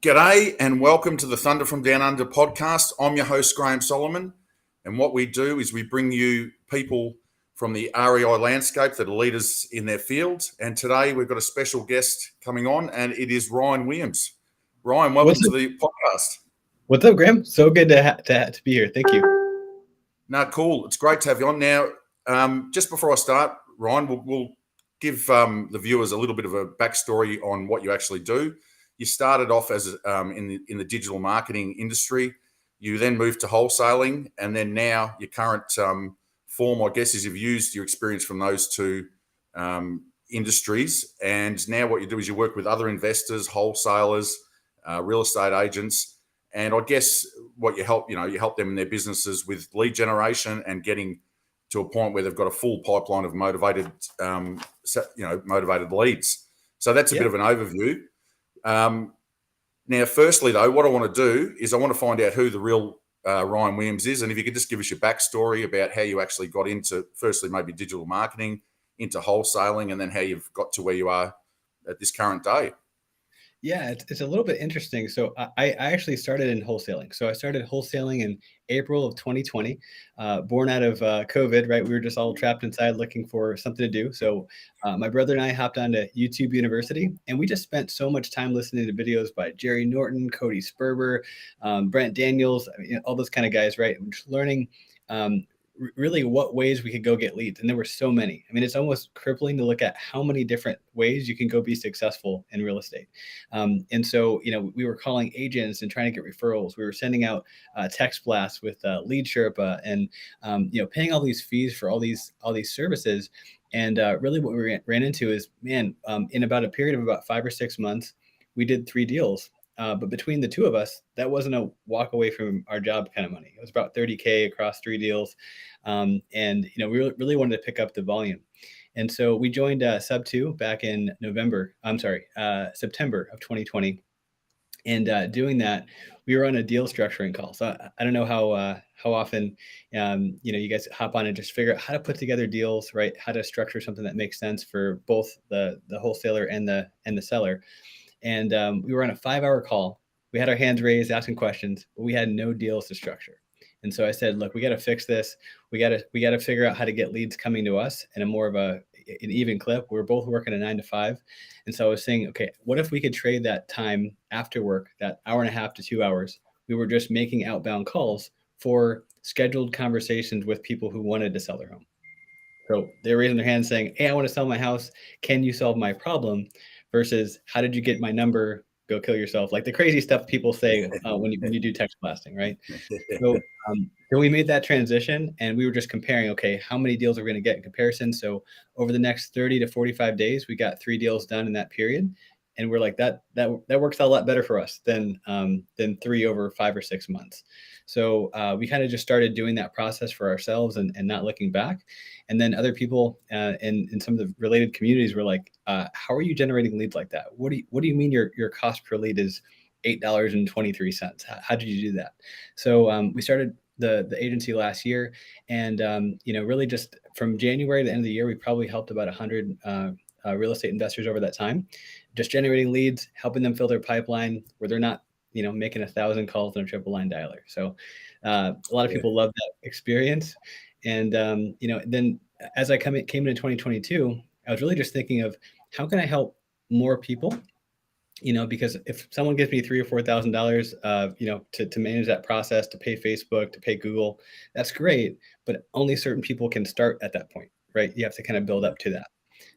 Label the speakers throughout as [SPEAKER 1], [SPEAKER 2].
[SPEAKER 1] G'day and welcome to the Thunder from Down Under podcast. I'm your host, Graham Solomon. And what we do is we bring you people from the REI landscape that are leaders in their field. And today we've got a special guest coming on, and it is Ryan Williams. Ryan, welcome
[SPEAKER 2] What's
[SPEAKER 1] to
[SPEAKER 2] up?
[SPEAKER 1] the podcast.
[SPEAKER 2] What's up, Graham? So good to be here. Thank you.
[SPEAKER 1] No, cool. It's great to have you on. Now, just before I start, Ryan, we'll give the viewers a little bit of a backstory on what you actually do. You started off as in the digital marketing industry. You then moved to wholesaling, and then now your current form, I guess, is you've used your experience from those two industries, and now what you do is you work with other investors, wholesalers, real estate agents, and I guess what you help them in their businesses with lead generation and getting to a point where they've got a full pipeline of motivated leads. So that's a bit of an overview. Now, firstly, though, what I want to do is I want to find out who the real Ryan Williams is. And if you could just give us your backstory about how you actually got into, firstly, maybe digital marketing, into wholesaling, and then how you've got to where you are at this current day.
[SPEAKER 2] Yeah, it's a little bit interesting. So I actually started in wholesaling. So I started wholesaling in April of 2020, born out of COVID, right? We were just all trapped inside looking for something to do. So my brother and I hopped onto YouTube University, and we just spent so much time listening to videos by Jerry Norton, Cody Sperber, Brent Daniels, all those kind of guys, right? Just learning really what ways we could go get leads. And there were so many. I mean, it's almost crippling to look at how many different ways you can go be successful in real estate. And so, we were calling agents and trying to get referrals. We were sending out text blasts with Lead Sherpa and, paying all these fees for all these services. And really what we ran into is, in about a period of about 5 or 6 months, we did 3 deals. But between the two of us, that wasn't a walk away from our job kind of money. It was about $30K across 3 deals. And, we really wanted to pick up the volume. And so we joined Sub 2 back in September of 2020. And doing that, we were on a deal structuring call. So I don't know how often, you guys hop on and just figure out how to put together deals, right? How to structure something that makes sense for both the wholesaler and the seller. And we were on a 5-hour call. We had our hands raised, asking questions, but we had no deals to structure. And so I said, look, we got to fix this. We got to figure out how to get leads coming to us in a more of an even clip. We were both working a 9 to 5. And so I was saying, okay, what if we could trade that time after work, that hour and a half to 2 hours? We were just making outbound calls for scheduled conversations with people who wanted to sell their home. So they're raising their hands saying, hey, I want to sell my house. Can you solve my problem? Versus, how did you get my number? Go kill yourself. Like the crazy stuff people say when you do text blasting, right? So we made that transition, and we were just comparing, okay, how many deals are we going to get in comparison? So over the next 30 to 45 days, we got 3 deals done in that period. And we're like, that works out a lot better for us than 3 over 5 or 6 months. So we kind of just started doing that process for ourselves and not looking back. And then other people in some of the related communities were like, how are you generating leads like that? What do you mean your cost per lead is $8.23? How did you do that? So we started the agency last year, and really just from January to the end of the year, we probably helped about 100 real estate investors over that time, just generating leads, helping them fill their pipeline where they're not making 1,000 calls on a triple line dialer. So a lot of people love that experience. And then as I came into 2022, I was really just thinking of how can I help more people. Because if someone gives me $3,000 or $4,000, to manage that process, to pay Facebook, to pay Google, that's great. But only certain people can start at that point, right? You have to kind of build up to that.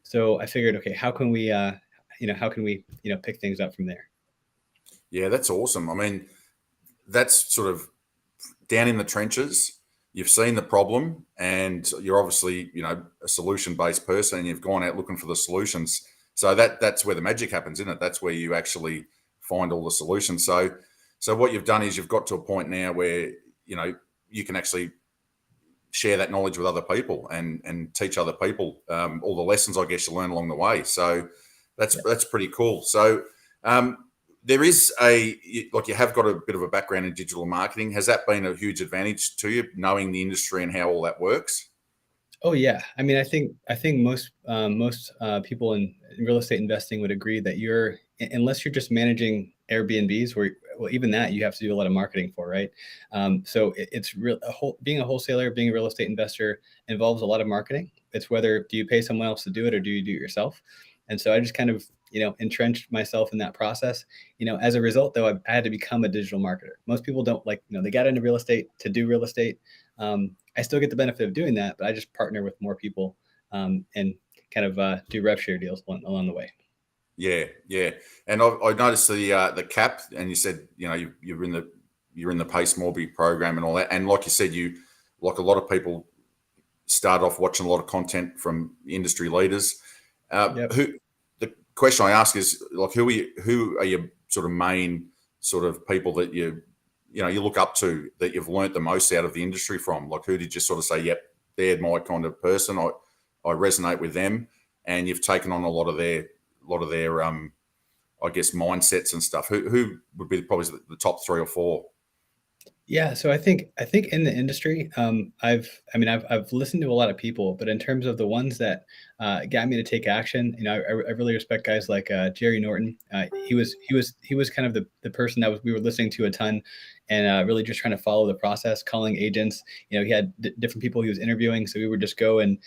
[SPEAKER 2] So I figured, okay, how can we pick things up from there?
[SPEAKER 1] Yeah, that's awesome. I mean, that's sort of down in the trenches. You've seen the problem, and you're obviously, a solution-based person, and you've gone out looking for the solutions. So that's where the magic happens, isn't it? That's where you actually find all the solutions. So what you've done is you've got to a point now where, you can actually share that knowledge with other people and teach other people all the lessons, I guess, you learn along the way. So that's pretty cool. So there is you have got a bit of a background in digital marketing. Has that been a huge advantage to you, knowing the industry and how all that works?
[SPEAKER 2] Oh yeah, I mean, I think most people in real estate investing would agree that you're unless you're just managing Airbnbs, where, well, even that you have to do a lot of marketing for, right? So it's real. Being a wholesaler, being a real estate investor involves a lot of marketing. It's whether do you pay someone else to do it or do you do it yourself? And so I just kind of, entrenched myself in that process. As a result, though, I had to become a digital marketer. Most people don't like, they got into real estate to do real estate. I still get the benefit of doing that, but I just partner with more people and kind of do rev share deals along the way.
[SPEAKER 1] Yeah, yeah. And I noticed the cap, and you said you're in the Pace Morby program and all that. And like you said, you like a lot of people start off watching a lot of content from industry leaders.
[SPEAKER 2] Yep.
[SPEAKER 1] Who the question I ask is like who are your sort of main sort of people that you look up to that you've learnt the most out of the industry from? Like who did you sort of say, yep, they're my kind of person. I resonate with them, and you've taken on a lot of their I guess mindsets and stuff. Who would be probably the top 3 or 4?
[SPEAKER 2] Yeah, so I think in the industry, I've listened to a lot of people, but in terms of the ones that got me to take action, I really respect guys like Jerry Norton. He was kind of the person that we were listening to a ton, and really just trying to follow the process, calling agents. He had different people he was interviewing, so we would just go and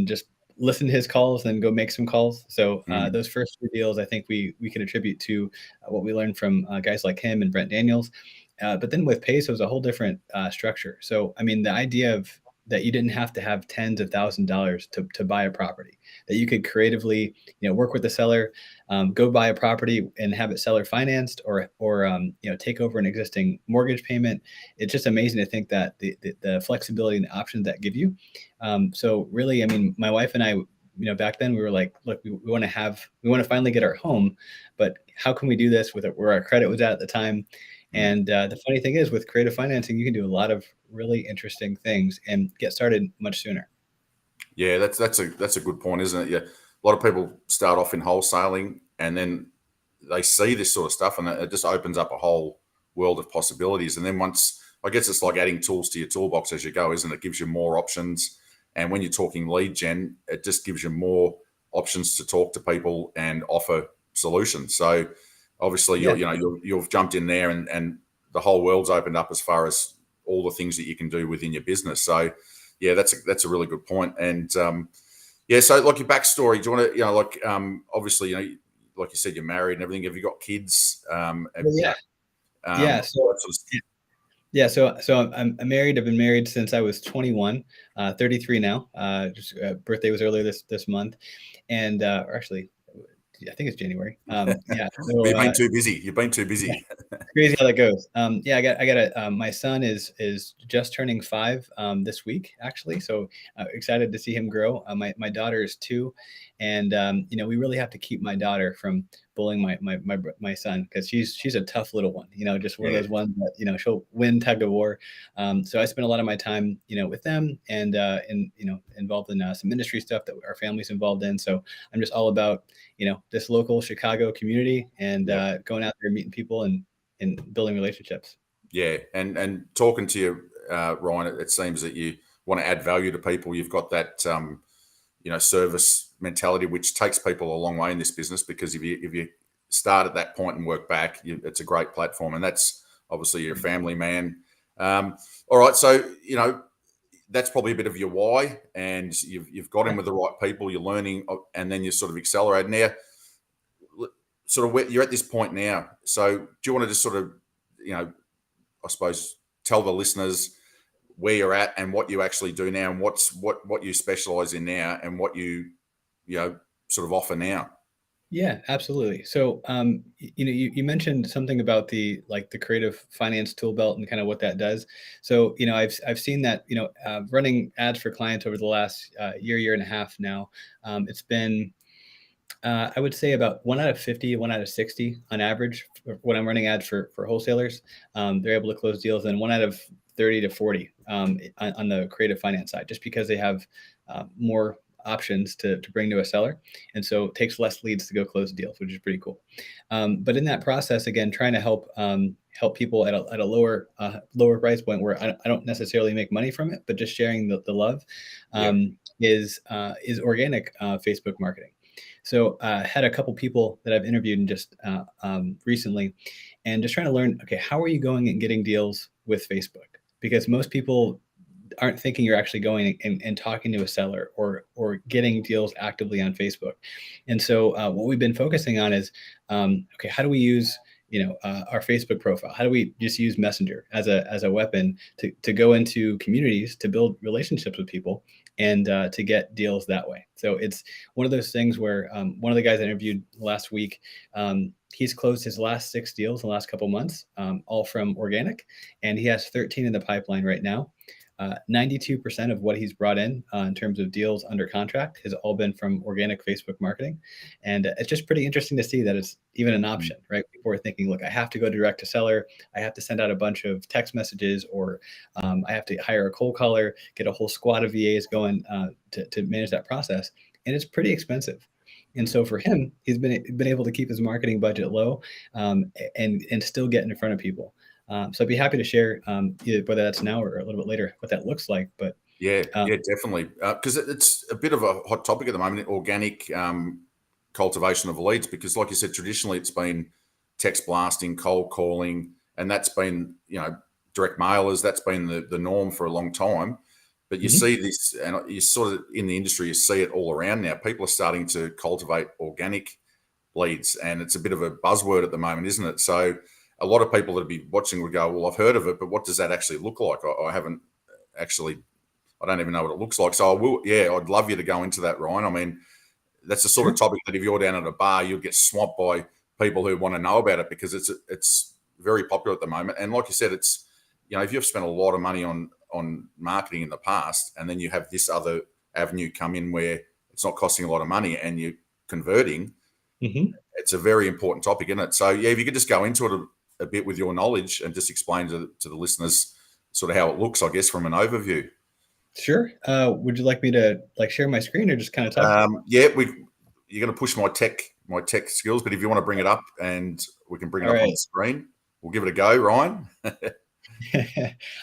[SPEAKER 2] just listen to his calls, and then go make some calls. So those first 2 deals, I think we can attribute to what we learned from guys like him and Brent Daniels. But then with Pace, it was a whole different structure. So, I mean, the idea of that you didn't have to have tens of $1,000s to buy a property, that you could creatively, work with the seller, go buy a property and have it seller financed, or take over an existing mortgage payment. It's just amazing to think that the flexibility and the options that give you. So really, I mean, my wife and I, back then we were like, look, we want to finally get our home, but how can we do this with where our credit was at the time? And the funny thing is, with creative financing, you can do a lot of really interesting things and get started much sooner.
[SPEAKER 1] Yeah, that's a good point, isn't it? Yeah, a lot of people start off in wholesaling, and then they see this sort of stuff, and it just opens up a whole world of possibilities. And then once, I guess it's like adding tools to your toolbox as you go, isn't it? It gives you more options. And when you're talking lead gen, it just gives you more options to talk to people and offer solutions. So obviously,
[SPEAKER 2] Yeah.
[SPEAKER 1] you've jumped in there, and the whole world's opened up as far as all the things that you can do within your business. So yeah, that's a really good point. And yeah, so like your backstory, do you want to, obviously, like you said, you're married and everything. Have you got kids?
[SPEAKER 2] Well, yeah. Yeah. So
[SPEAKER 1] That sort of
[SPEAKER 2] yeah. So I'm married. I've been married since I was 21, 33 now. Birthday was earlier this month, and or actually, I think it's January. Yeah.
[SPEAKER 1] Well,
[SPEAKER 2] So
[SPEAKER 1] you've been too busy. You've been too
[SPEAKER 2] yeah,
[SPEAKER 1] busy.
[SPEAKER 2] crazy how that goes. Yeah, I got a. My son is just turning 5 this week, actually. So excited to see him grow. My daughter is 2, and we really have to keep my daughter from bullying my son, because she's a tough little one. Just one of
[SPEAKER 1] Yeah,
[SPEAKER 2] those ones that she'll win tug of war. So I spend a lot of my time with them, and involved in some industry stuff that our family's involved in. So I'm just all about this local Chicago community, and
[SPEAKER 1] yeah,
[SPEAKER 2] going out there, meeting people, and building relationships.
[SPEAKER 1] yeah. And talking to you, Ryan, it seems that you want to add value to people. You've got that service mentality, which takes people a long way in this business, because if you start at that point and work back, it's a great platform. And that's obviously you're a family man. All right, so that's probably a bit of your why, and you've got in with the right people. You're learning, and then you sort of accelerate. Now, sort of where you're at this point now. So, do you want to just sort of, I suppose, tell the listeners where you're at and what you actually do now, and what you specialize in now, and what sort of offer now?
[SPEAKER 2] Yeah, absolutely. So, you mentioned something about the creative finance tool belt and kind of what that does. So, I've seen that, running ads for clients over the last year and a half now. It's been, I would say, about 1 out of 50, 1 out of 60 on average when I'm running ads for wholesalers. They're able to close deals, and 1 out of 30 to 40 on the creative finance side, just because they have more options to bring to a seller. And so it takes less leads to go close deals, which is pretty cool. But in that process, again, trying to help people at a lower price point, where I don't necessarily make money from it, but just sharing the love,
[SPEAKER 1] Yeah,
[SPEAKER 2] is organic Facebook marketing. So had a couple people that I've interviewed and just recently, and just trying to learn, okay, how are you going and getting deals with Facebook? Because most people aren't thinking you're actually going and talking to a seller or getting deals actively on Facebook. And so what we've been focusing on is, okay, how do we use our Facebook profile? How do we just use Messenger as a weapon to go into communities to build relationships with people and to get deals that way? So it's one of those things where one of the guys I interviewed last week, he's closed his last 6 deals in the last couple months, all from organic, and he has 13 in the pipeline right now. 92% of what he's brought in terms of deals under contract has all been from organic Facebook marketing. And it's just pretty interesting to see that it's even an option, right? People are thinking, look, I have to go direct to seller. I have to send out a bunch of text messages, or I have to hire a cold caller, get a whole squad of VAs going to manage that process. And it's pretty expensive. And so for him, he's been able to keep his marketing budget low and still get in front of people. So I'd be happy to share either whether that's now or a little bit later what that looks like. But
[SPEAKER 1] Yeah, definitely. Because it's a bit of a hot topic at the moment, organic cultivation of leads. Because, like you said, traditionally it's been text blasting, cold calling, and that's been, direct mailers. That's been the norm for a long time. But you see this, and you sort of in the industry, you see it all around now. People are starting to cultivate organic leads, and it's a bit of a buzzword at the moment, isn't it? So a lot of people that'd be watching would go, well, I've heard of it, but what does that actually look like? I haven't actually, I don't even know what it looks like. So I will, I'd love you to go into that, Ryan. I mean, that's the sort of topic that if you're down at a bar, you'll get swamped by people who want to know about it, because it's very popular at the moment. And like you said, it's, if you've spent a lot of money on marketing in the past, and then you have this other avenue come in where it's not costing a lot of money and you're converting, it's a very important topic, isn't it? So if you could just go into it a bit with your knowledge and just explain to the listeners sort of how it looks, I guess, from an overview.
[SPEAKER 2] Sure. Would you like me to share my screen or just kind of talk?
[SPEAKER 1] You're going to push my tech skills, but if you want to bring it up and we can bring it up on the screen, we'll give it a go, Ryan.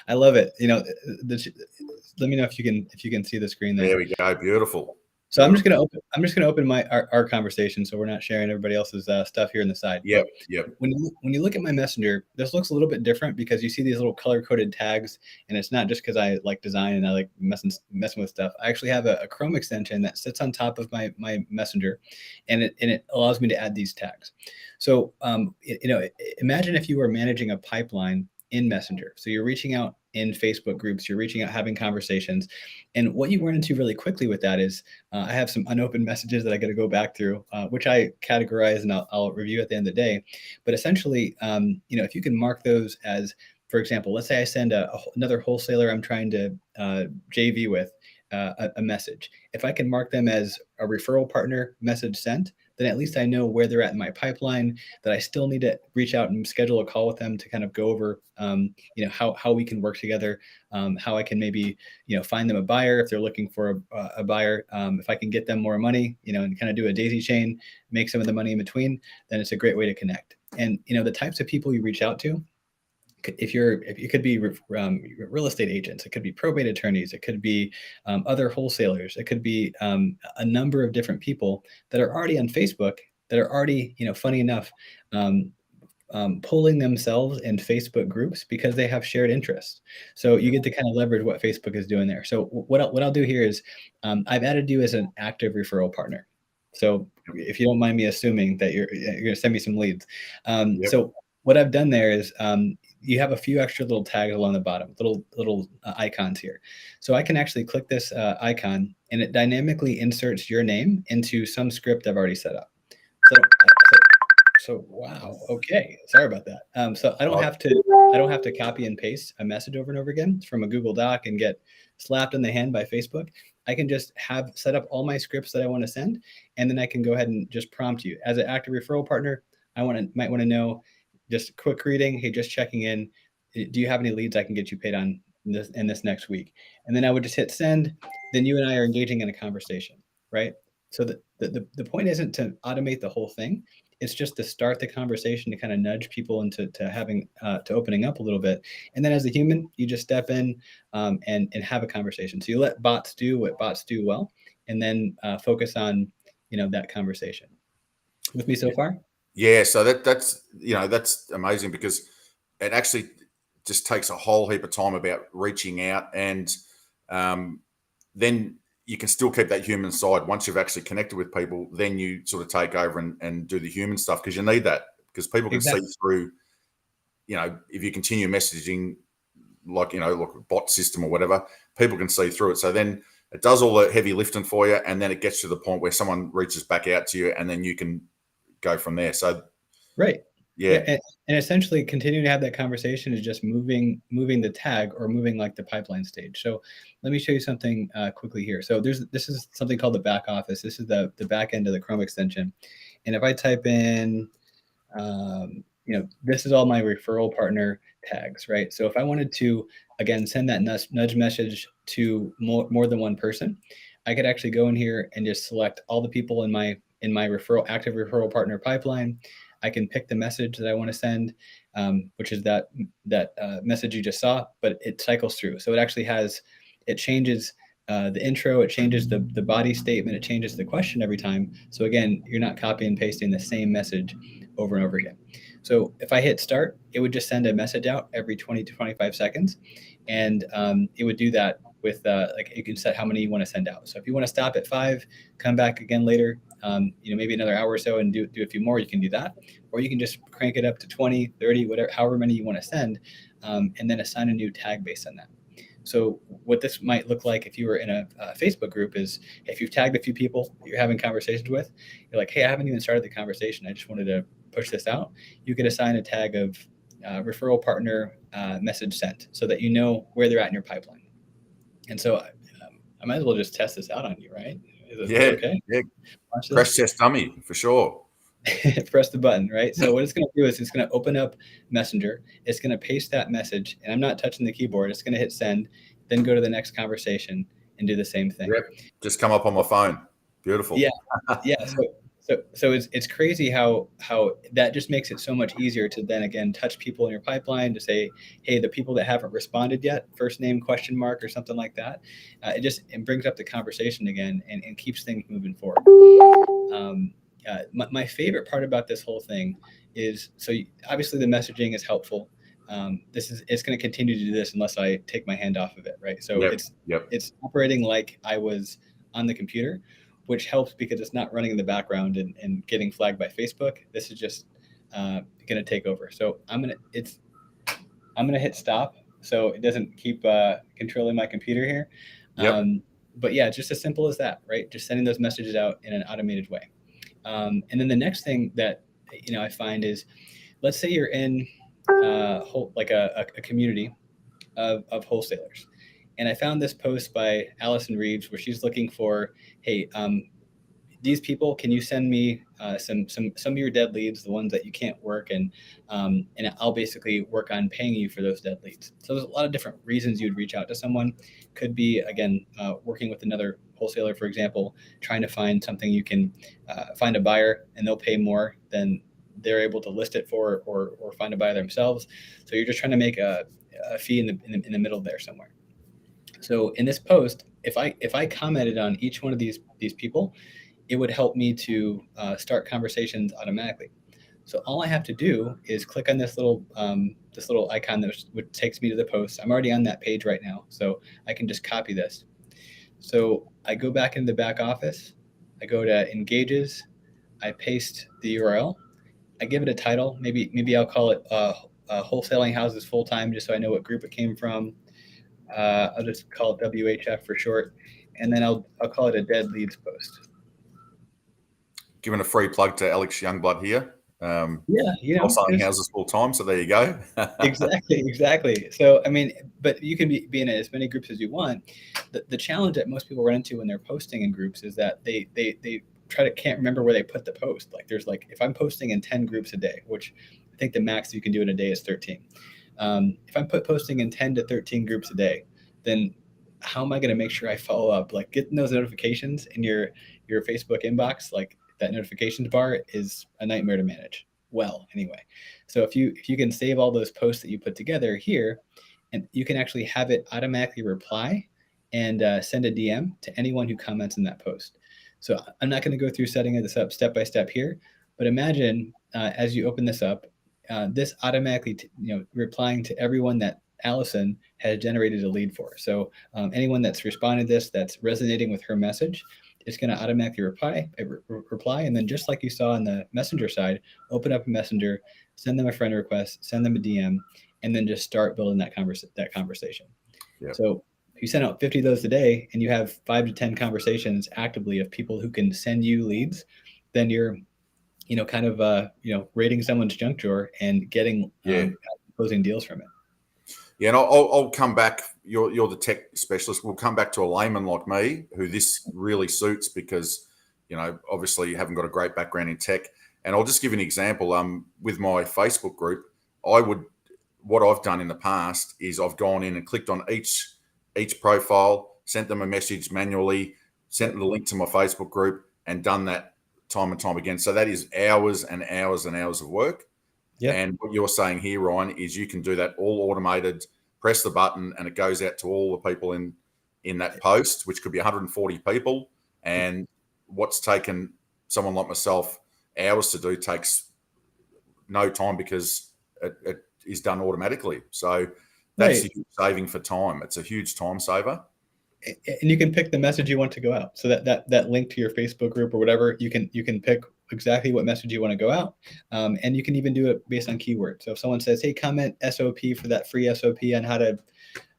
[SPEAKER 2] I love it. Let me know if you can see the screen there.
[SPEAKER 1] There we go. Beautiful.
[SPEAKER 2] So I'm just gonna open our conversation, so we're not sharing everybody else's stuff here on the side.
[SPEAKER 1] Yep.
[SPEAKER 2] When you look at my Messenger, this looks a little bit different because you see these little color coded tags, and it's not just because I like design and I like messing with stuff. I actually have a Chrome extension that sits on top of my Messenger, and it allows me to add these tags. So imagine if you were managing a pipeline in Messenger. So you're reaching out in Facebook groups, you're reaching out, having conversations. And what you run into really quickly with that is I have some unopened messages that I got to go back through, which I categorize and I'll review at the end of the day. But essentially, if you can mark those as, for example, let's say I send another wholesaler I'm trying to JV with a message. If I can mark them as a referral partner message sent, then at least I know where they're at in my pipeline, that I still need to reach out and schedule a call with them to kind of go over, how we can work together, how I can maybe, find them a buyer if they're looking for a buyer. If I can get them more money, and kind of do a daisy chain, make some of the money in between, then it's a great way to connect. And, the types of people you reach out to, it could be real estate agents, it could be probate attorneys, it could be other wholesalers, it could be a number of different people that are already on Facebook, that are already, funny enough, pulling themselves in Facebook groups because they have shared interests. So you get to kind of leverage what Facebook is doing there. So what I'll do here is I've added you as an active referral partner. So if you don't mind me assuming that you're going to send me some leads. So what I've done there is you have a few extra little tags along the bottom, little icons here. So I can actually click this icon, and it dynamically inserts your name into some script I've already set up. So wow, okay, sorry about that. So I don't have to copy and paste a message over and over again from a Google Doc and get slapped in the hand by Facebook. I can just have set up all my scripts that I want to send, and then I can go ahead and just prompt you as an active referral partner. Might want to know, just a quick greeting. Hey, just checking in. Do you have any leads I can get you paid on this next week? And then I would just hit send. Then you and I are engaging in a conversation, right? So the point isn't to automate the whole thing. It's just to start the conversation, to kind of nudge people into having to opening up a little bit. And then as a human, you just step in and have a conversation. So you let bots do what bots do well, and then focus on that conversation. With me so far?
[SPEAKER 1] Yeah, so that's amazing, because it actually just takes a whole heap of time about reaching out, and then you can still keep that human side. Once you've actually connected with people, then you sort of take over and do the human stuff, because you need that, because people can see
[SPEAKER 2] Exactly.
[SPEAKER 1] through, if you continue messaging like a bot system or whatever, people can see through it. So then it does all the heavy lifting for you, and then it gets to the point where someone reaches back out to you, and then you can go from there. So
[SPEAKER 2] Right. Yeah,
[SPEAKER 1] yeah,
[SPEAKER 2] and essentially continuing to have that conversation is just moving the tag, or moving like the pipeline stage. So let me show you something quickly here. So this is something called the back office. This is the back end of the Chrome extension. And if I type in, this is all my referral partner tags, right? So if I wanted to, again, send that nudge message to more than one person, I could actually go in here and just select all the people in my active referral partner pipeline. I can pick the message that I want to send, which is that message you just saw, but it cycles through. So it changes the intro, it changes the body statement, it changes the question every time. So again, you're not copy and pasting the same message over and over again. So if I hit start, it would just send a message out every 20 to 25 seconds. And it would do that with like, you can set how many you want to send out. So if you want to stop at 5, come back again later, maybe another hour or so, and do a few more, you can do that. Or you can just crank it up to 20, 30, whatever, however many you want to send, and then assign a new tag based on that. So what this might look like if you were in a Facebook group is, if you've tagged a few people you're having conversations with, you're like, hey, I haven't even started the conversation, I just wanted to push this out. You could assign a tag of referral partner message sent, so that you know where they're at in your pipeline. And so I might as well just test this out on you, right? Is it
[SPEAKER 1] yeah,
[SPEAKER 2] okay?
[SPEAKER 1] yeah.
[SPEAKER 2] Watch
[SPEAKER 1] Crash
[SPEAKER 2] this.
[SPEAKER 1] test dummy for sure.
[SPEAKER 2] Press the button, right? So what it's going to do is it's going to open up Messenger. It's going to paste that message, and I'm not touching the keyboard. It's going to hit send, then go to the next conversation and do the same thing.
[SPEAKER 1] Yep, just come up on my phone. Beautiful.
[SPEAKER 2] Yeah, yeah. So it's crazy how that just makes it so much easier to then again touch people in your pipeline to say, hey, the people that haven't responded yet, first name question mark or something like that. It brings up the conversation again, and keeps things moving forward. My favorite part about this whole thing is, obviously the messaging is helpful. It's going to continue to do this unless I take my hand off of it, right? So
[SPEAKER 1] Yep, yep,
[SPEAKER 2] it's operating like I was on the computer, which helps because it's not running in the background and getting flagged by Facebook. This is just going to take over. So I'm gonna hit stop so it doesn't keep controlling my computer here.
[SPEAKER 1] yep,
[SPEAKER 2] But yeah, just as simple as that, right? Just sending those messages out in an automated way. And then the next thing that I find is, let's say you're in like a community of wholesalers, and I found this post by Allison Reeves where she's looking for, hey, these people, can you send me some of your dead leads, the ones that you can't work, and I'll basically work on paying you for those dead leads. So there's a lot of different reasons you'd reach out to someone. Could be, again, working with another wholesaler, for example, trying to find something, you can find a buyer and they'll pay more than they're able to list it for, or find a buyer themselves. So you're just trying to make a fee in the middle there somewhere. So in this post, if I commented on each one of these people, it would help me to start conversations automatically. So all I have to do is click on this little icon which takes me to the post. I'm already on that page right now, so I can just copy this. So I go back into the back office. I go to Engages. I paste the URL. I give it a title. Maybe I'll call it Wholesaling Houses Full Time, just so I know what group it came from. I'll just call it WHF for short, and then I'll call it a Dead Leads post.
[SPEAKER 1] Giving a free plug to Alex Youngblood here.
[SPEAKER 2] Yeah,
[SPEAKER 1] Wholesaling houses full time, so there you go.
[SPEAKER 2] exactly. So I mean, but you can be in as many groups as you want. The challenge that most people run into when they're posting in groups is that they can't remember where they put the post. Like there's like, if I'm posting in 10 groups a day, which I think the max you can do in a day is 13. If I'm posting in 10 to 13 groups a day, then how am I going to make sure I follow up? Like getting those notifications in your Facebook inbox, like that notifications bar is a nightmare to manage. Well, anyway, so if you can save all those posts that you put together here, and you can actually have it automatically reply and send a DM to anyone who comments in that post. So I'm not going to go through setting this up step by step here, but imagine as you open this up, this automatically, replying to everyone that Allison has generated a lead for. So anyone that's responded to this, that's resonating with her message, it's going to automatically reply. And then just like you saw on the messenger side, open up a messenger, send them a friend request, send them a DM, and then just start building that conversation.
[SPEAKER 1] Yep.
[SPEAKER 2] So if you send out 50 of those a day and you have 5 to 10 conversations actively of people who can send you leads, then you're kind of raiding someone's junk drawer and getting closing deals from it.
[SPEAKER 1] Yeah, and I'll come back. You're the tech specialist. We'll come back to a layman like me who this really suits because, obviously you haven't got a great background in tech. And I'll just give you an example. With my Facebook group, what I've done in the past is I've gone in and clicked on each profile, sent them a message manually, sent them the link to my Facebook group, and done that time and time again. So that is hours and hours and hours of work. Yep. And what you're saying here, Ryan, is you can do that all automated, press the button, and it goes out to all the people in that post, which could be 140 people. And what's taken someone like myself hours to do takes no time because it is done automatically. So that's a huge saving for time. It's a huge time saver.
[SPEAKER 2] And you can pick the message you want to go out. So that link to your Facebook group or whatever, you can pick exactly what message you want to go out. And you can even do it based on keywords. So if someone says, hey, comment SOP for that free SOP on how to,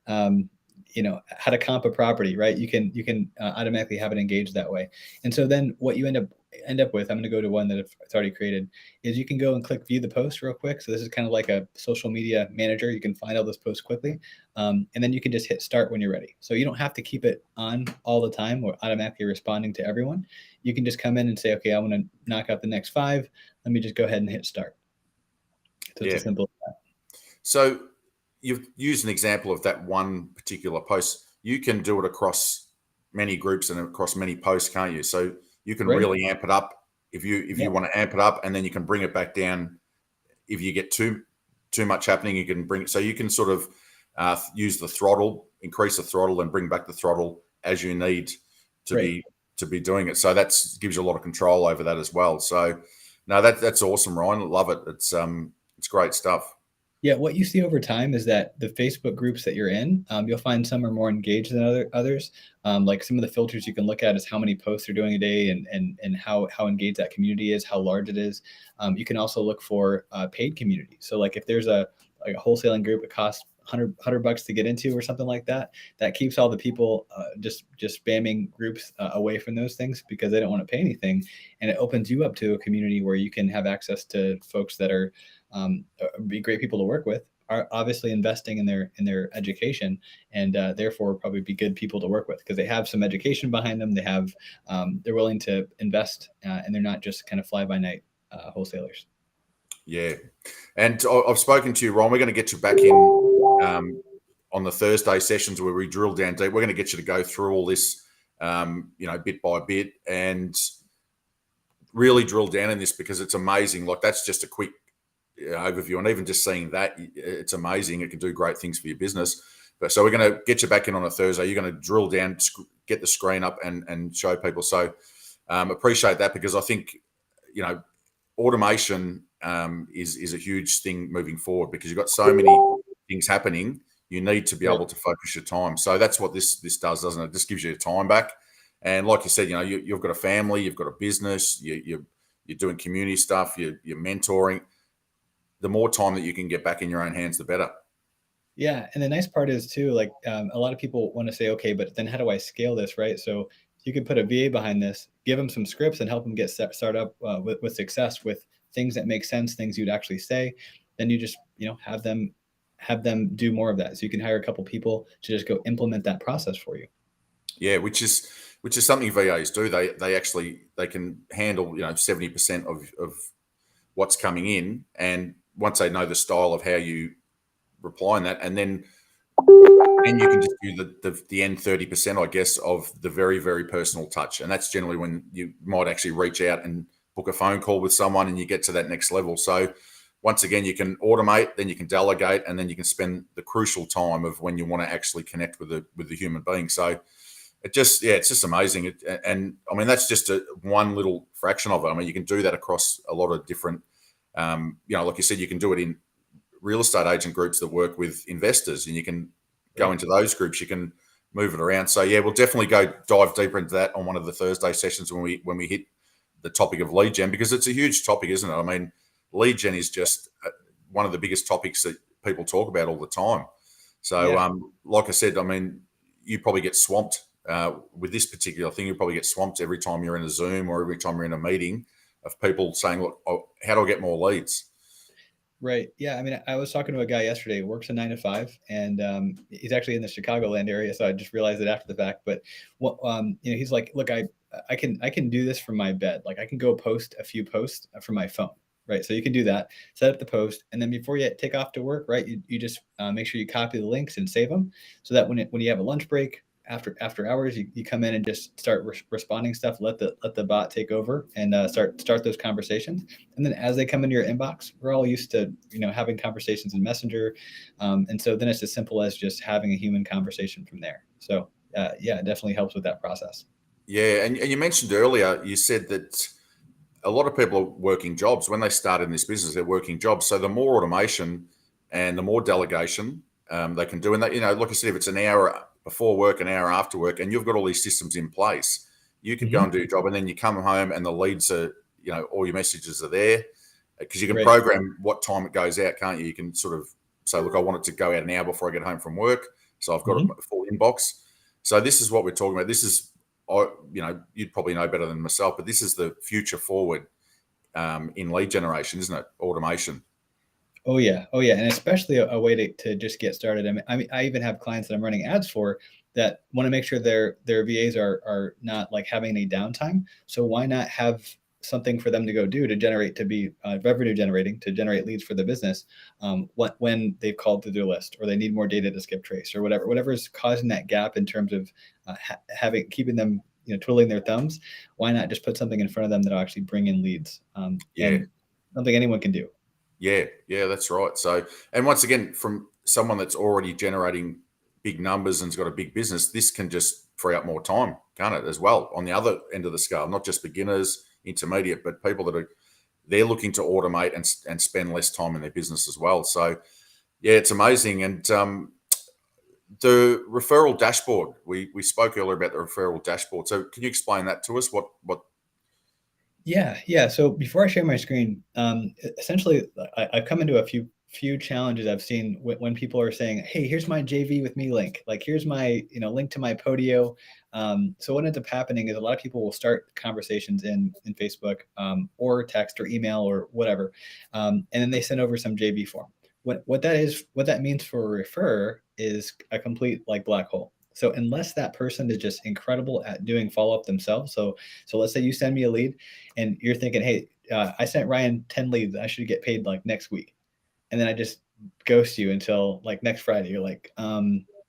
[SPEAKER 2] how to comp a property, right? You can automatically have it engaged that way. And so then what you end up with, I'm going to go to one that it's already created, is you can go and click view the post real quick. So this is kind of like a social media manager. You can find all those posts quickly. And then you can just hit start when you're ready. So you don't have to keep it on all the time or automatically responding to everyone. You can just come in and say, okay, I want to knock out the next 5. Let me just go ahead and hit start. So it's as simple as that.
[SPEAKER 1] So you've used an example of that one particular post. You can do it across many groups and across many posts, can't you? So you can really amp it up if you want to amp it up, and then you can bring it back down. If you get too much happening, you can bring it. So you can sort of use the throttle, increase the throttle, and bring back the throttle as you need to be doing it. So that gives you a lot of control over that as well. So no, that's awesome, Ryan. I love it. It's great stuff.
[SPEAKER 2] Yeah, what you see over time is that the Facebook groups that you're in, you'll find some are more engaged than others. Like some of the filters you can look at is how many posts they're doing a day and how engaged that community is, how large it is. You can also look for paid community. So like if there's a wholesaling group, it costs $100 to get into or something like that. That keeps all the people just spamming groups away from those things because they don't want to pay anything, and it opens you up to a community where you can have access to folks that are be great people to work with, are obviously investing in their education, and therefore probably be good people to work with because they have some education behind them. They have they're willing to invest, and they're not just kind of fly by night wholesalers.
[SPEAKER 1] Yeah, and I've spoken to you, Ron. We're going to get you back in on the Thursday sessions where we drill down deep. We're going to get you to go through all this, bit by bit, and really drill down in this because it's amazing. Like that's just a quick overview, and even just seeing that, it's amazing. It can do great things for your business. But so we're going to get you back in on a Thursday. You're going to drill down, get the screen up, and show people. So appreciate that because I think automation is a huge thing moving forward because you've got so many things happening. You need to be able to focus your time. So that's what this does, doesn't it? It just gives you your time back. And like you said, you've got a family, you've got a business, you're doing community stuff, you're mentoring. The more time that you can get back in your own hands, the better.
[SPEAKER 2] Yeah. And the nice part is too, like a lot of people want to say, okay, but then how do I scale this? Right. So you could put a VA behind this, give them some scripts and help them get started up with success with things that make sense, things you'd actually say. Then you just, have them do more of that. So you can hire a couple people to just go implement that process for you.
[SPEAKER 1] Yeah. Which is something VAs do. They can handle, 70% of what's coming in. And once they know the style of how you reply on that, and then you can just do the end 30%, I guess, of the very, very personal touch. And that's generally when you might actually reach out and book a phone call with someone and you get to that next level. So once again, you can automate, then you can delegate, and then you can spend the crucial time of when you want to actually connect with the human being. So it's just amazing. And I mean, that's just one little fraction of it. I mean, you can do that across a lot of different, like you said, you can do it in real estate agent groups that work with investors, and you can go into those groups. You can move it around. So yeah, we'll definitely go dive deeper into that on one of the Thursday sessions when we hit the topic of lead gen, because it's a huge topic, isn't it? I mean, lead gen is just one of the biggest topics that people talk about all the time. So, like I said, I mean, you probably get swamped with this particular thing. You probably get swamped every time you're in a Zoom or every time you're in a meeting of people saying, "Look, how do I get more leads?"
[SPEAKER 2] Right. Yeah. I mean, I was talking to a guy yesterday who works a 9 to 5, and he's actually in the Chicagoland area. So I just realized it after the fact. But he's like, look, I can do this from my bed. Like, I can go post a few posts from my phone. Right. So you can do that, set up the post, and then before you take off to work, right, you just make sure you copy the links and save them, so that when you have a lunch break after hours, you come in and just start responding stuff. Let the bot take over and start those conversations. And then as they come into your inbox, we're all used to having conversations in Messenger, and so then it's as simple as just having a human conversation from there. So it definitely helps with that process.
[SPEAKER 1] Yeah, and you mentioned earlier, you said that a lot of people are working jobs. When they start in this business, they're working jobs. So the more automation and the more delegation they can do, and that, like I said, if it's an hour before work, an hour after work, and you've got all these systems in place, you can go and do your job, and then you come home and the leads are, all your messages are there, because you can program what time it goes out, can't you? You can sort of say, look, I want it to go out an hour before I get home from work, so I've got a full inbox. So this is what we're talking about. This is, you'd probably know better than myself, but this is the future forward in lead generation, isn't it? Automation.
[SPEAKER 2] Oh yeah, and especially a way to just get started. I mean, I even have clients that I'm running ads for that want to make sure their VAs are not like having any downtime. So why not have something for them to go do to generate, to be revenue generating, to generate leads for the business when they've called through their list, or they need more data to skip trace, or whatever is causing that gap in terms of keeping them twiddling their thumbs. Why not just put something in front of them that'll actually bring in leads? And something anyone can do.
[SPEAKER 1] Yeah, that's right. So, and once again, from someone that's already generating big numbers and's got a big business, this can just free up more time, can't it, as well, on the other end of the scale, not just beginners, intermediate, but people that they're looking to automate and spend less time in their business as well. So, yeah, it's amazing. And the referral dashboard, we spoke earlier about the referral dashboard. So can you explain that to us? What
[SPEAKER 2] Yeah. So before I share my screen, essentially, I've come into a few challenges I've seen when people are saying, "Hey, here's my JV with me link. Like, here's my link to my Podio." So what ends up happening is a lot of people will start conversations in Facebook, or text or email or whatever, and then they send over some JV form. What that means for a refer is a complete like black hole. So unless that person is just incredible at doing follow up themselves, so let's say you send me a lead and you're thinking, hey, I sent Ryan 10 leads, I should get paid like next week, and then I just ghost you until like next Friday. You're like,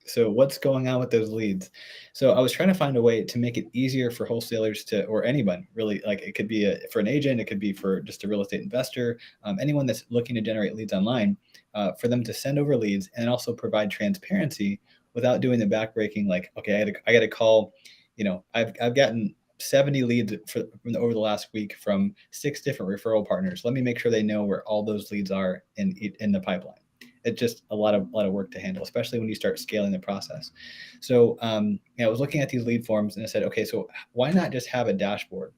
[SPEAKER 2] so what's going on with those leads? So I was trying to find a way to make it easier for wholesalers to, or anyone really, like it could be for an agent, it could be for just a real estate investor, anyone that's looking to generate leads online, for them to send over leads and also provide transparency without doing the backbreaking. Like, okay, I got to call, I've gotten 70 leads over the last week from 6 different referral partners. Let me make sure they know where all those leads are in the pipeline. It's just a lot of work to handle, especially when you start scaling the process. So I was looking at these lead forms and I said, okay, so why not just have a dashboard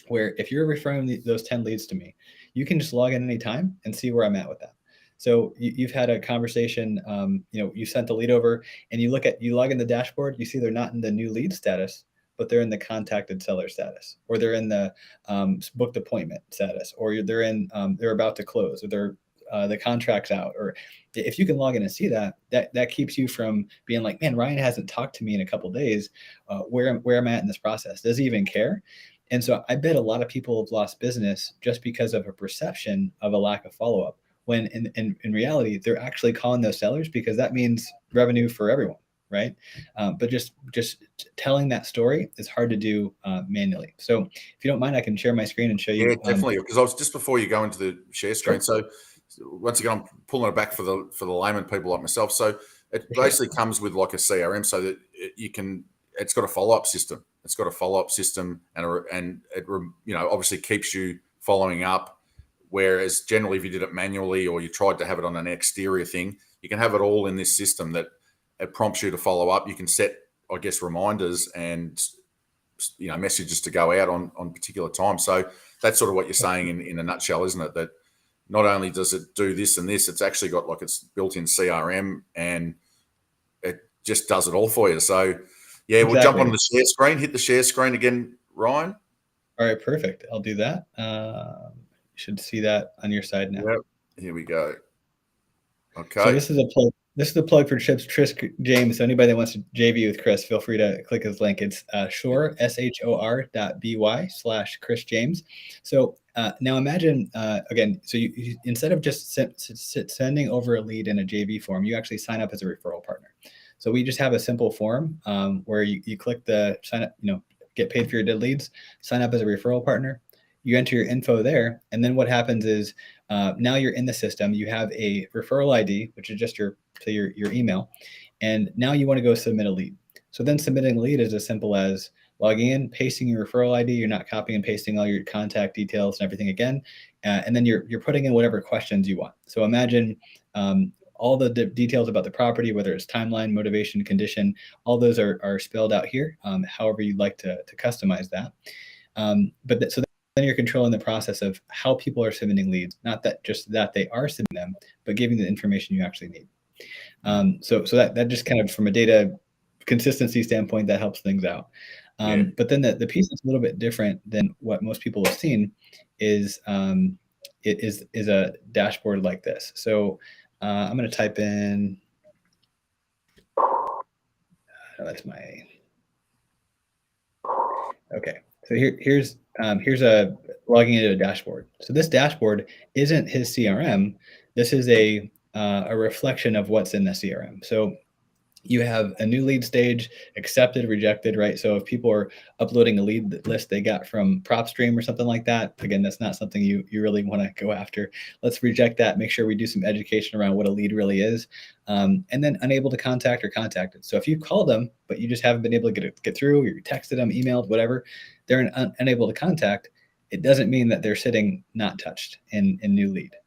[SPEAKER 2] where if you're referring those 10 leads to me, you can just log in anytime and see where I'm at with that. So you've had a conversation, you sent the lead over, and you log in the dashboard, you see they're not in the new lead status, but they're in the contacted seller status, or they're in the booked appointment status, or they're about to close, or they're the contract's out. Or if you can log in and see that keeps you from being like, man, Ryan hasn't talked to me in a couple of days. Where am I at in this process? Does he even care? And so I bet a lot of people have lost business just because of a perception of a lack of follow-up, when in reality, they're actually calling those sellers because that means revenue for everyone, right? But just telling that story is hard to do manually. So if you don't mind, I can share my screen and show you.
[SPEAKER 1] Yeah, definitely. Because I was just before you go into the share screen.
[SPEAKER 2] Sure.
[SPEAKER 1] So once again, I'm pulling it back for the layman people like myself. So it basically comes with like a CRM, so that you can, it's got a follow-up system. It's got a follow-up system, and it obviously keeps you following up. Whereas generally, if you did it manually or you tried to have it on an exterior thing, you can have it all in this system that it prompts you to follow up. You can set, I guess, reminders and messages to go out on particular times. So that's sort of what you're saying in a nutshell, isn't it? That not only does it do this and this, it's actually got like its built-in CRM, and it just does it all for you. So yeah, We'll jump on the share screen. Hit the share screen again, Ryan.
[SPEAKER 2] All right, perfect. I'll do that. You should see that on your side now.
[SPEAKER 1] Yep. Here we go. Okay.
[SPEAKER 2] So this is a plug. This is a plug for Chris James. So anybody that wants to JV with Chris, feel free to click his link. It's shore, shor.by/Chris James. So now imagine, again, so you instead of just sending over a lead in a JV form, you actually sign up as a referral partner. So we just have a simple form where you click the sign up, get paid for your dead leads, sign up as a referral partner. You enter your info there, and then what happens is now you're in the system. You have a referral ID, which is just your email, and now you want to go submit a lead. So then submitting a lead is as simple as logging in, pasting your referral ID. You're not copying and pasting all your contact details and everything again, and then you're putting in whatever questions you want. So imagine all the details about the property, whether it's timeline, motivation, condition, all those are spelled out here. However you'd like to customize that, so then you're controlling the process of how people are submitting leads, not that just that they are submitting them, but giving the information you actually need. So that just kind of from a data consistency standpoint, that helps things out. But then the piece that's a little bit different than what most people have seen is a dashboard like this. So I'm going to type in. That's my. Okay. So here's a logging into a dashboard. So this dashboard isn't his CRM. This is a reflection of what's in the CRM. So you have a new lead stage, accepted, rejected, right? So if people are uploading a lead list they got from PropStream or something like that, again, that's not something you really want to go after. Let's reject that. Make sure we do some education around what a lead really is. And then unable to contact or contacted. So if you called them, but you just haven't been able to get through, you texted them, emailed, whatever, they're unable to contact, it doesn't mean that they're sitting not touched in new lead.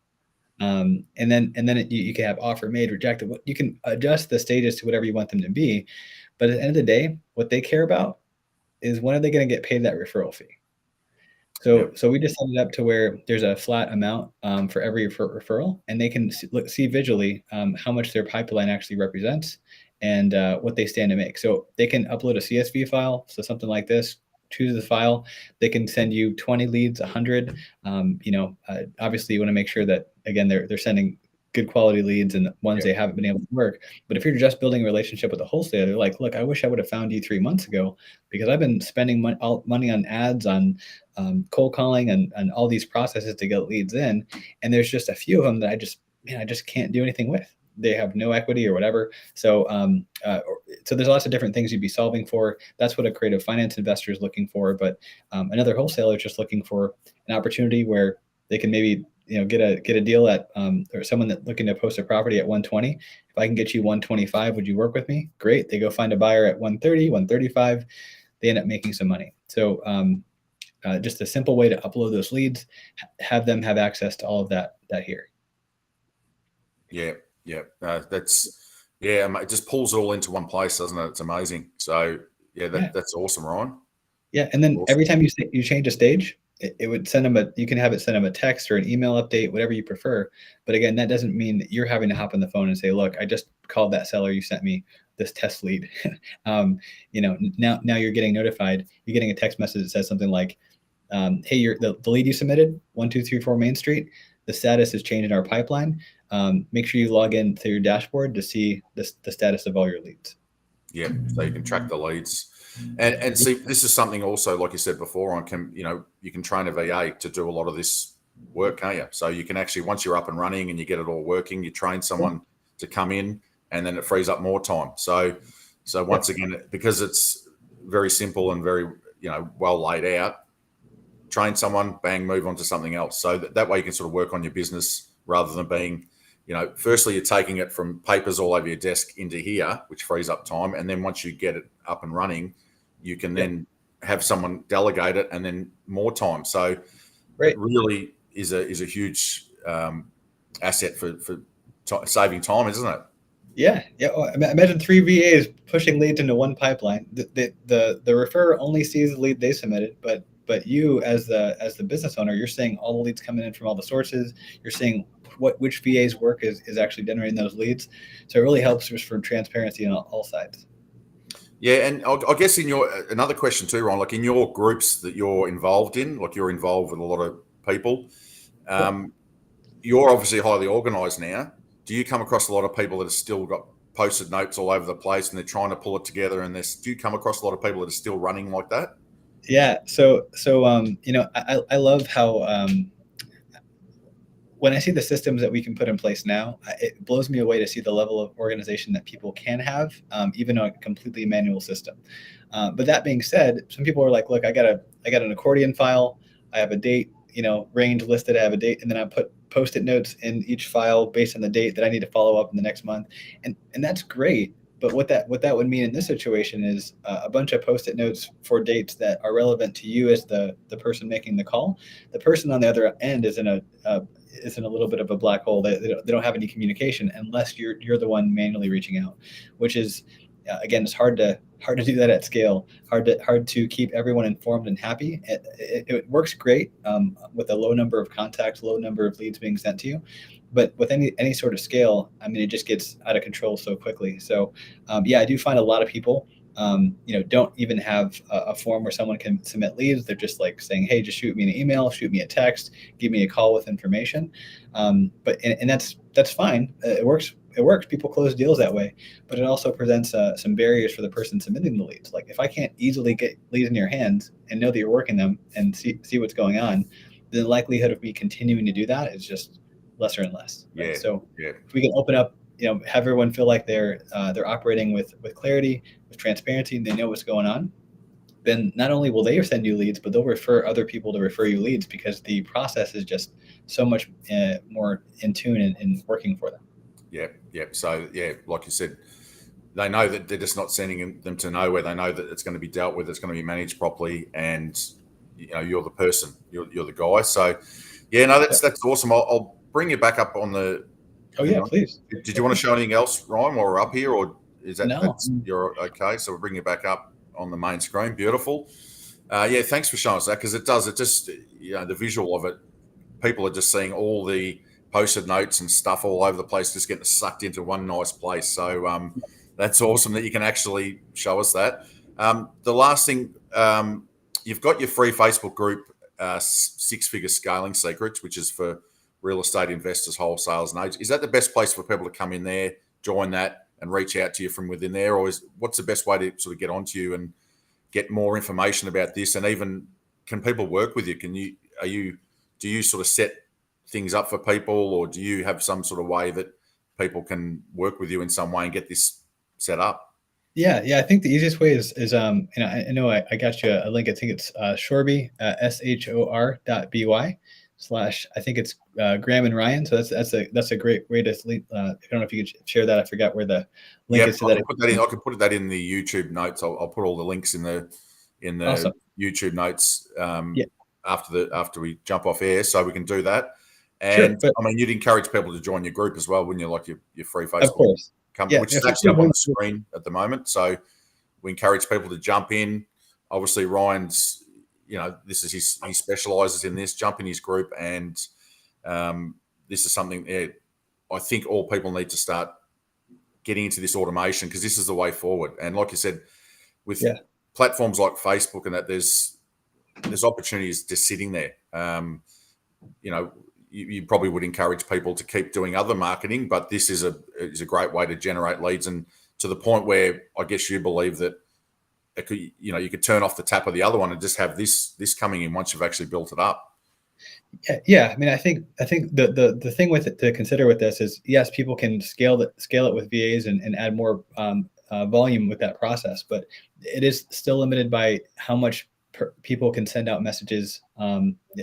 [SPEAKER 2] And then you can have offer made, rejected. You can adjust the stages to whatever you want them to be. But at the end of the day, what they care about is when are they going to get paid that referral fee? So we just set it up to where there's a flat amount for every referral, and they can see visually how much their pipeline actually represents and what they stand to make. So they can upload a CSV file, so something like this. Choose the file. They can send you 20 leads, 100. Obviously, you want to make sure that again they're sending good quality leads and ones they haven't been able to work. But if you're just building a relationship with a wholesaler, they're like, look, I wish I would have found you 3 months ago because I've been spending money on ads, on cold calling, and all these processes to get leads in, and there's just a few of them that I just can't do anything with. They have no equity or whatever. So there's lots of different things you'd be solving for. That's what a creative finance investor is looking for. But another wholesaler is just looking for an opportunity where they can maybe get a deal at or someone that's looking to post a property at 120. If I can get you 125, would you work with me? Great. They go find a buyer at 130, 135. They end up making some money. So just a simple way to upload those leads, have them have access to all of that here.
[SPEAKER 1] Yeah. It just pulls it all into one place, doesn't it? It's amazing. So that's awesome, Ryan.
[SPEAKER 2] Yeah, and then every time you change a stage, it would send them you can have it send them a text or an email update, whatever you prefer. But again, that doesn't mean that you're having to hop on the phone and say, look, I just called that seller, you sent me this test lead. Now you're getting notified. You're getting a text message that says something like, hey, the lead you submitted, 1234 Main Street, the status has changed in our pipeline. Make sure you log in to your dashboard to see the status of all your leads.
[SPEAKER 1] Yeah, so you can track the leads. And see, this is something also, like you said before, you can train a VA to do a lot of this work, can't you? So you can actually, once you're up and running and you get it all working, you train someone to come in, and then it frees up more time. So once again, because it's very simple and very well laid out, train someone, bang, move on to something else. So that way you can sort of work on your business rather than being, firstly you're taking it from papers all over your desk into here, which frees up time. And then once you get it up and running, you can then have someone delegate it and then more time. So
[SPEAKER 2] Right.
[SPEAKER 1] it really is a huge asset for saving time, isn't it?
[SPEAKER 2] Yeah, yeah. Oh, imagine 3 VAs pushing leads into one pipeline. The referrer only sees the lead they submitted, but you as the business owner, you're seeing all the leads coming in from all the sources. You're seeing which VA's work is actually generating those leads. So it really helps just for transparency on all sides.
[SPEAKER 1] Yeah, and I guess in your another question too, Ron, like in your groups that you're involved in, like you're involved with a lot of people. You're obviously highly organized now. Do you come across a lot of people that have still got posted notes all over the place and they're trying to pull it together? And do you come across a lot of people that are still running like that?
[SPEAKER 2] Yeah. I love how when I see the systems that we can put in place now, it blows me away to see the level of organization that people can have, even on a completely manual system. But that being said, some people are like, "Look, I got an accordion file. I have a date, range listed. I have a date, and then I put post-it notes in each file based on the date that I need to follow up in the next month." And that's great. But what that would mean in this situation is a bunch of post-it notes for dates that are relevant to you as the person making the call. The person on the other end is in a little bit of a black hole. They don't have any communication unless you're the one manually reaching out, which is again, it's hard to do that at scale. Hard to keep everyone informed and happy. It works great with a low number of contacts, low number of leads being sent to you, but with any sort of scale, I mean, it just gets out of control so quickly. So yeah, I do find a lot of people don't even have a form where someone can submit leads. They're just like saying, hey, just shoot me an email, shoot me a text, give me a call with information. But that's fine. It works. It works. People close deals that way, but it also presents some barriers for the person submitting the leads. Like if I can't easily get leads in your hands and know that you're working them and see what's going on, the likelihood of me continuing to do that is just lesser and less. Right?
[SPEAKER 1] Yeah,
[SPEAKER 2] So
[SPEAKER 1] yeah.
[SPEAKER 2] if we can open up, have everyone feel like they're operating with clarity, with transparency, and they know what's going on, then not only will they send you leads, but they'll refer other people to refer you leads because the process is just so much more in tune and working for them.
[SPEAKER 1] Yeah, yeah. So yeah, like you said, they know that they're just not sending them to nowhere. They know that it's going to be dealt with, it's going to be managed properly, and you're the person, you're the guy. So yeah, no, that's awesome. I'll bring you back up on the.
[SPEAKER 2] Oh yeah, please.
[SPEAKER 1] Did you want to show anything else, Ryan, while we're up here, or is
[SPEAKER 2] No.
[SPEAKER 1] you're okay? So we'll bring you back up on the main screen. Beautiful. Yeah, thanks for showing us that, because it just the visual of it. People are just seeing all the posted notes and stuff all over the place, just getting sucked into one nice place. So that's awesome that you can actually show us that. The last thing, you've got your free Facebook group, Six-Figure Scaling Secrets, which is for real estate investors, wholesalers, and agents. Is that the best place for people to come in there, join that, and reach out to you from within there, or what's the best way to sort of get onto you and get more information about this? And even, can people work with you? Do you sort of set things up for people, or do you have some sort of way that people can work with you in some way and get this set up?
[SPEAKER 2] Yeah. I think the easiest way is I know I got you a link. I think it's Shorby, SHOR.BY / I think it's Graham and Ryan. So that's a great way to I don't know if you could share that. I forgot where the link is to that.
[SPEAKER 1] I can put that in the YouTube notes. I'll put all the links in the
[SPEAKER 2] Awesome.
[SPEAKER 1] YouTube notes
[SPEAKER 2] Yeah.
[SPEAKER 1] after we jump off air, so we can do that. And
[SPEAKER 2] sure,
[SPEAKER 1] I mean, you'd encourage people to join your group as well, wouldn't you? Like your free Facebook,
[SPEAKER 2] of course.
[SPEAKER 1] company, which is actually up on the screen at the moment. So we encourage people to jump in. Obviously, Ryan's, this is he specializes in this. Jump in his group, and this is something I think all people need to start getting into this automation, because this is the way forward. And like you said, with platforms like Facebook and that, there's opportunities just sitting there. You probably would encourage people to keep doing other marketing, but this is a great way to generate leads, and to the point where I guess you believe that it could, you could turn off the tap of the other one and just have this coming in once you've actually built it up.
[SPEAKER 2] Yeah. I mean, I think the thing with it to consider with this is, yes, people can scale it with VAs and add more volume with that process, but it is still limited by how much people can send out messages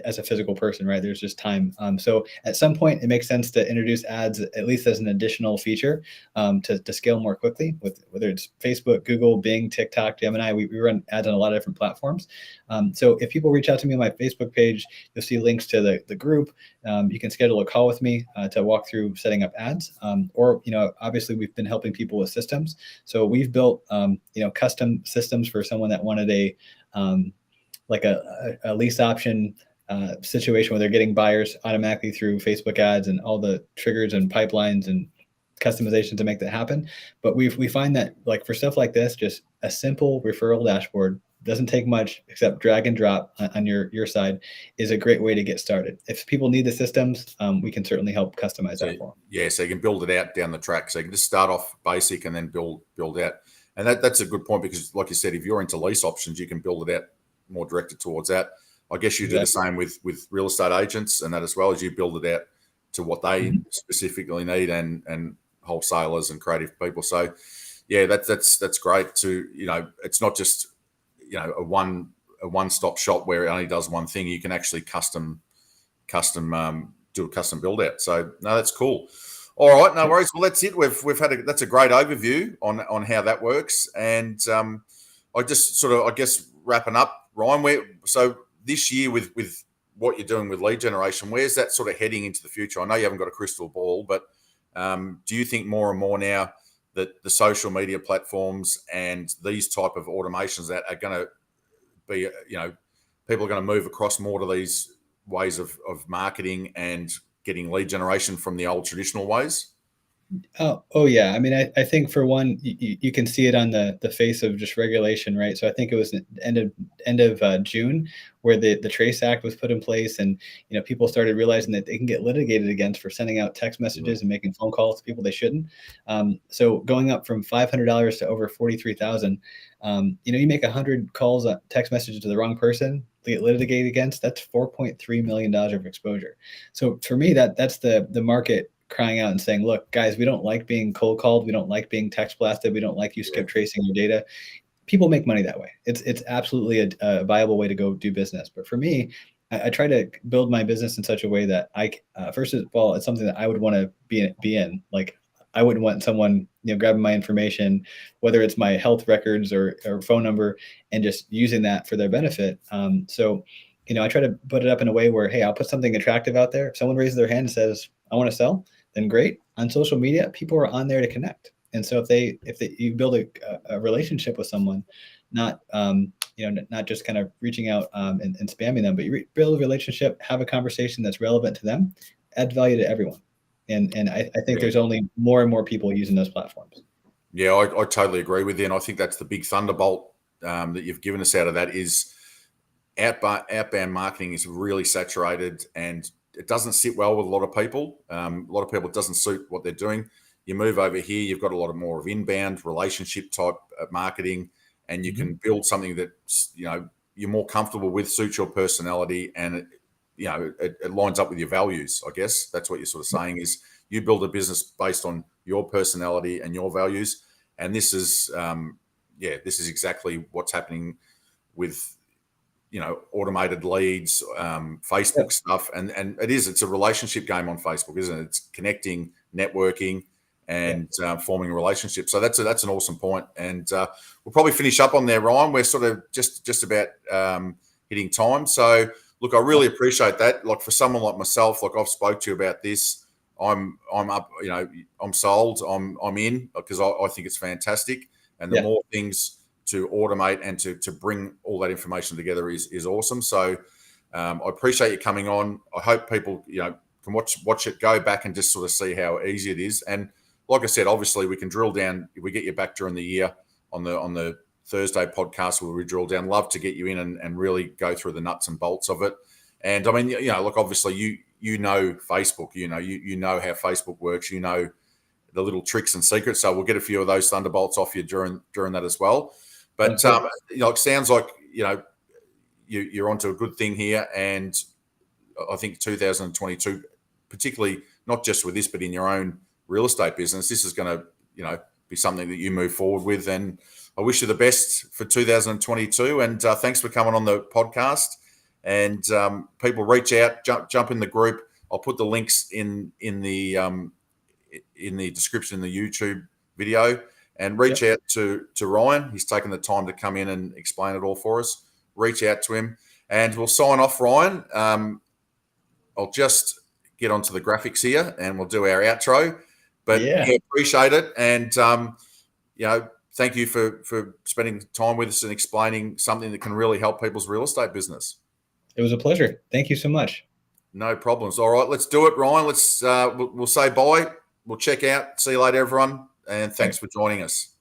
[SPEAKER 2] as a physical person, right? There's just time. So at some point, it makes sense to introduce ads at least as an additional feature to scale more quickly. With whether it's Facebook, Google, Bing, TikTok, Gemini, we run ads on a lot of different platforms. So if people reach out to me on my Facebook page, you'll see links to the group. You can schedule a call with me to walk through setting up ads. Or obviously we've been helping people with systems. So we've built custom systems for someone that wanted like a lease option situation where they're getting buyers automatically through Facebook ads and all the triggers and pipelines and customization to make that happen. But we find that like for stuff like this, just a simple referral dashboard doesn't take much except drag and drop on your side is a great way to get started. If people need the systems, we can certainly help customize that for them.
[SPEAKER 1] Yeah, so you can build it out down the track. So you can just start off basic and then build out. And that's a good point because, like you said, if you're into lease options, you can build it out more directed towards that. I guess you do the same with real estate agents and that as well, as you build it out to what they specifically need and wholesalers and creative people. So yeah, that's great to, it's not just, a one-stop shop where it only does one thing. You can actually custom do a custom build out. So no, that's cool. All right, no worries. Well, that's it. We've had that's a great overview on how that works. And I just sort of, I guess, wrapping up, Ryan, so this year with what you're doing with lead generation, where's that sort of heading into the future? I know you haven't got a crystal ball, but do you think more and more now that the social media platforms and these type of automations that are going to be, people are going to move across more to these ways of marketing and getting lead generation from the old traditional ways?
[SPEAKER 2] Oh yeah. I mean, I think for one, you can see it on the face of just regulation, right? So I think it was the end of June where the Trace Act was put in place, and people started realizing that they can get litigated against for sending out text messages and making phone calls to people they shouldn't. So going up from $500 to over 43,000. You make 100 calls, text messages to the wrong person, they get litigated against. That's $4.3 million of exposure. So for me, that's the market crying out and saying, look, guys, we don't like being cold called. We don't like being text blasted. We don't like you skip tracing your data. People make money that way. It's absolutely a viable way to go do business. But for me, I try to build my business in such a way that first of all, it's something that I would want to be in. Like I wouldn't want someone, grabbing my information, whether it's my health records or phone number, and just using that for their benefit. So I try to put it up in a way where, hey, I'll put something attractive out there. If someone raises their hand and says, I want to sell, then great. On social media, people are on there to connect. And so if you build a relationship with someone, not not just kind of reaching out and spamming them, but you build a relationship, have a conversation that's relevant to them, add value to everyone. And I think there's only more and more people using those platforms.
[SPEAKER 1] Yeah, I totally agree with you. And I think that's the big thunderbolt that you've given us out of that is outbound marketing is really saturated and it doesn't sit well with a lot of people. A lot of people, it doesn't suit what they're doing. You move over here, you've got a lot more of inbound relationship type marketing, and you can build something that you're more comfortable with, suits your personality, and it lines up with your values. I guess that's what you're sort of saying is you build a business based on your personality and your values, and this is this is exactly what's happening with automated leads, Facebook stuff. And it's a relationship game on Facebook, isn't it? It's connecting, networking, and forming a relationship. So that's an awesome point. And we'll probably finish up on there, Ryan. We're sort of just about hitting time. So look, I really appreciate that. Like for someone like myself, like I've spoke to you about this, I'm up, I'm sold, I'm in because I think it's fantastic. And the more things to automate and to bring all that information together is awesome. So I appreciate you coming on. I hope people can watch it, go back and just sort of see how easy it is. And like I said, obviously we can drill down if we get you back during the year on the Thursday podcast where we drill down. Love to get you in and really go through the nuts and bolts of it. And I mean, look, obviously you know Facebook, you know how Facebook works, the little tricks and secrets. So we'll get a few of those thunderbolts off you during that as well. But it sounds like you're onto a good thing here, and I think 2022, particularly not just with this, but in your own real estate business, this is going to be something that you move forward with. And I wish you the best for 2022. And thanks for coming on the podcast. and people reach out, jump in the group. I'll put the links in the description in the YouTube video, and reach out to Ryan. He's taken the time to come in and explain it all for us. Reach out to him, and we'll sign off, Ryan. I'll just get onto the graphics here, and we'll do our outro. But appreciate it, and thank you for spending time with us and explaining something that can really help people's real estate business.
[SPEAKER 2] It was a pleasure. Thank you so much.
[SPEAKER 1] No problems. All right, let's do it, Ryan. Let's we'll say bye. We'll check out. See you later, everyone, and thanks for joining us.